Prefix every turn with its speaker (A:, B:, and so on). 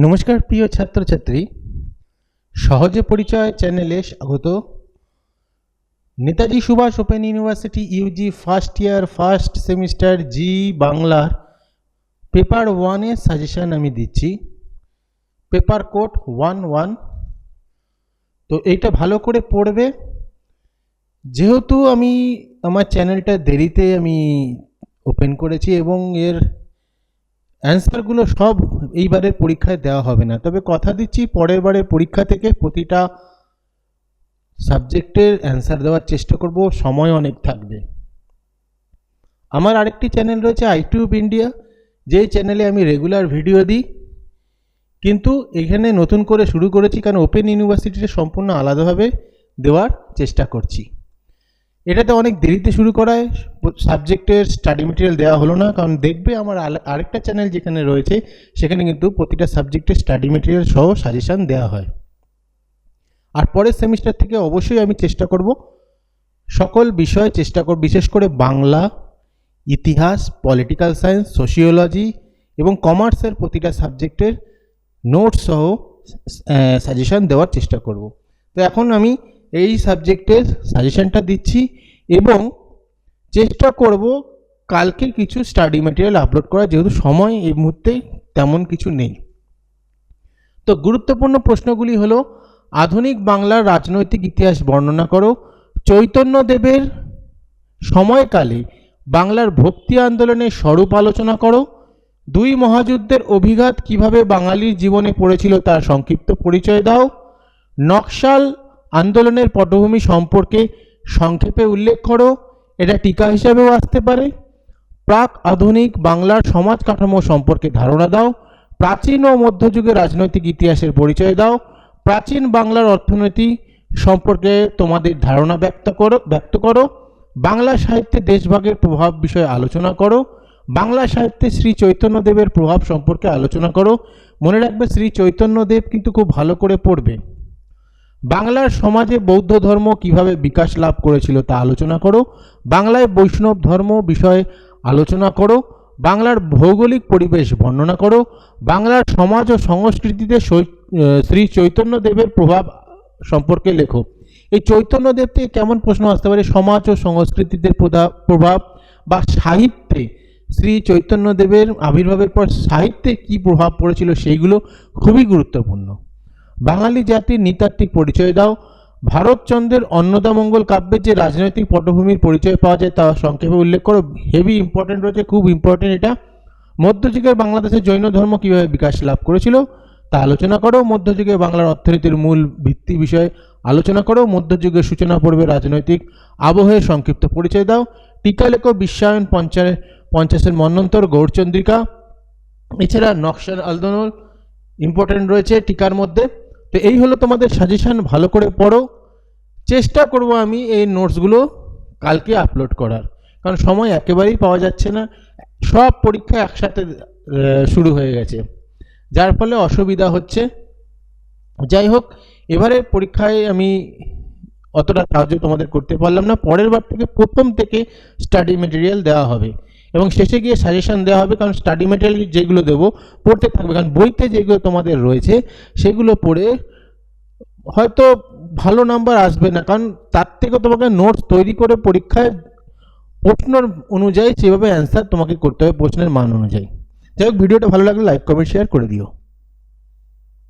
A: নমস্কার প্রিয় ছাত্রছাত্রী, সহজে পরিচয় চ্যানেলে স্বাগত। Netaji Subhash open university UG first year first semester জি বাংলার পেপার 1 এর সাজেশন আমি দিচ্ছি। Paper code 1-1। তো এইটা ভালো করে পড়বে। যেহেতু আমি আমার চ্যানেলটা দেরিতে আমি ওপেন করেছি এবং এর অ্যান্সারগুলো সব এইবারের পরীক্ষায় দেওয়া হবে না, তবে কথা দিচ্ছি পরের বারের পরীক্ষা থেকে প্রতিটা সাবজেক্টের অ্যান্সার দেওয়ার চেষ্টা করব, সময় অনেক থাকবে। আমার আরেকটি চ্যানেল রয়েছে আইটিউব ইন্ডিয়া, যেই চ্যানেলে আমি রেগুলার ভিডিও দিই, কিন্তু এখানে নতুন করে শুরু করেছি কারণ ওপেন ইউনিভার্সিটিতে সম্পূর্ণ আলাদাভাবে দেওয়ার চেষ্টা করছি। এটাতে অনেক দেরিতে শুরু করায় সাবজেক্টের স্টাডি মেটেরিয়াল দেওয়া হলো না, কারণ দেখবে আমার আরেকটা চ্যানেল যেখানে রয়েছে সেখানে কিন্তু প্রতিটা সাবজেক্টের স্টাডি মেটেরিয়াল সহ সাজেশান দেওয়া হয়। আর পরের সেমিস্টার থেকে অবশ্যই আমি চেষ্টা করব সকল বিষয়ে বিশেষ করে বাংলা, ইতিহাস, পলিটিক্যাল সায়েন্স, সোশিওলজি এবং কমার্সের প্রতিটা সাবজেক্টের নোটস সহ সাজেশান দেওয়ার চেষ্টা করব। তো এখন আমি এই সাবজেক্টের সাজেশনটা দিচ্ছি এবং চেষ্টা করব কালকে কিছু স্টাডি ম্যাটেরিয়াল আপলোড করা, যেহেতু সময় এই মুহূর্তে তেমন কিছু নেই। তো গুরুত্বপূর্ণ প্রশ্নগুলি হলো: আধুনিক বাংলার রাজনৈতিক ইতিহাস বর্ণনা করো, চৈতন্যদেবের সময়কালে বাংলার ভক্তি আন্দোলনের স্বরূপ আলোচনা করো, দুই মহাযুদ্ধের অভিঘাত কিভাবে বাঙালির জীবনে পড়েছিল তার সংক্ষিপ্ত পরিচয় দাও, নকশাল আন্দোলনের পটভূমি সম্পর্কে সংক্ষেপে উল্লেখ করো, এটা টিকা হিসাবেও আসতে পারে, প্রাক আধুনিক বাংলার সমাজ কাঠামো সম্পর্কে ধারণা দাও, প্রাচীন ও মধ্যযুগের রাজনৈতিক ইতিহাসের পরিচয় দাও, প্রাচীন বাংলার অর্থনীতি সম্পর্কে তোমাদের ধারণা ব্যক্ত করো, বাংলা সাহিত্যে দেশভাগের প্রভাব বিষয়ে আলোচনা করো, বাংলা সাহিত্যে শ্রী চৈতন্যদেবের প্রভাব সম্পর্কে আলোচনা করো। মনে রাখবে শ্রী চৈতন্যদেব কিন্তু খুব ভালো করে পড়বে। বাংলার সমাজে বৌদ্ধ ধর্ম কিভাবে বিকাশ লাভ করেছিল তা আলোচনা করো, বাংলায় বৈষ্ণব ধর্ম বিষয়ে আলোচনা করো, বাংলার ভৌগোলিক পরিবেশ বর্ণনা করো, বাংলার সমাজ ও সংস্কৃতিতে শ্রী চৈতন্যদেবের প্রভাব সম্পর্কে লেখো। এই চৈতন্যদেব থেকে কেমন প্রশ্ন আসতে পারে? সমাজ ও সংস্কৃতিতে প্রভাব বা সাহিত্যে শ্রী চৈতন্যদেবের আবির্ভাবের পর সাহিত্যে কি প্রভাব পড়েছিল সেইগুলো খুবই গুরুত্বপূর্ণ। বাঙালি জাতির নৃতাত্ত্বিক পরিচয় দাও, ভারতচন্দ্রের অন্নদামঙ্গল কাব্যের যে রাজনৈতিক পটভূমির পরিচয় পাওয়া যায় তা সংক্ষেপে উল্লেখ করো। হেভি ইম্পর্টেন্ট রয়েছে, খুব ইম্পর্টেন্ট এটা। মধ্যযুগের বাংলাদেশে জৈন ধর্ম কীভাবে বিকাশ লাভ করেছিল তা আলোচনা করো, মধ্যযুগে বাংলার অর্থনীতির মূল ভিত্তি বিষয়ে আলোচনা করো, মধ্যযুগের সূচনা পর্বে রাজনৈতিক আবহের সংক্ষিপ্ত পরিচয় দাও, টিকা লেখো বিশ্বায়ন 50-এর মন্বন্তর গৌরচন্দ্রিকা। এছাড়া নকশাল আন্দোলন ইম্পর্টেন্ট রয়েছে টিকার মধ্যে। তো এই হলো তোমাদের সাজেশন, ভালো করে পড়ো। চেষ্টা করব আমি এই নোটসগুলো কালকে আপলোড করার, কারণ সময় একেবারেই পাওয়া যাচ্ছে না, সব পরীক্ষা একসাথে শুরু হয়ে গেছে, যার ফলে অসুবিধা হচ্ছে। যাই হোক, এবারে পরীক্ষায় আমি অতটা সাহায্য তোমাদের করতে পারলাম না। পরের বার থেকে প্রথম থেকে স্টাডি মেটেরিয়াল দেওয়া হবে এবং শেষে গিয়ে সাজেশন দেওয়া হবে, কারণ স্টাডি মেটেরিয়াল যেগুলো দেবো পড়তে থাকবে, কারণ বইতে যেগুলো তোমাদের রয়েছে সেগুলো পড়ে হয়তো ভালো নাম্বার আসবে না, কারণ তার থেকে তোমাকে নোটস তৈরি করে পরীক্ষায় প্রশ্ন অনুযায়ী সেভাবে অ্যান্সার তোমাকে করতে হবে প্রশ্নের মান অনুযায়ী। যাই হোক, ভিডিওটা ভালো লাগলে লাইক কমেন্ট শেয়ার করে দিও।